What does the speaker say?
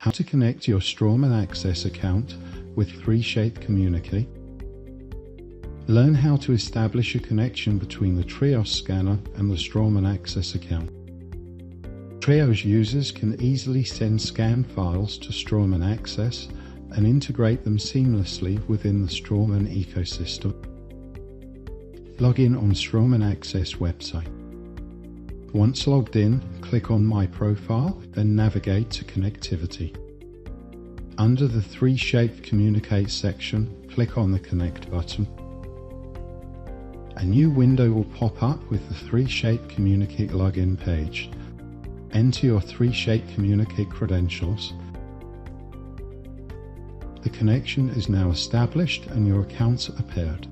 How to connect your Straumann AXS account with 3Shape Communicate. Learn how to establish a connection between the Trios scanner and the Straumann AXS account. Trios users can easily send scan files to Straumann AXS and integrate them seamlessly within the Straumann ecosystem. Log in on Straumann AXS website. Once logged in, click on My Profile, then navigate to Connectivity. Under the 3Shape Communicate section, click on the Connect button. A new window will pop up with the 3Shape Communicate login page. Enter your 3Shape Communicate credentials. The connection is now established and your accounts are paired.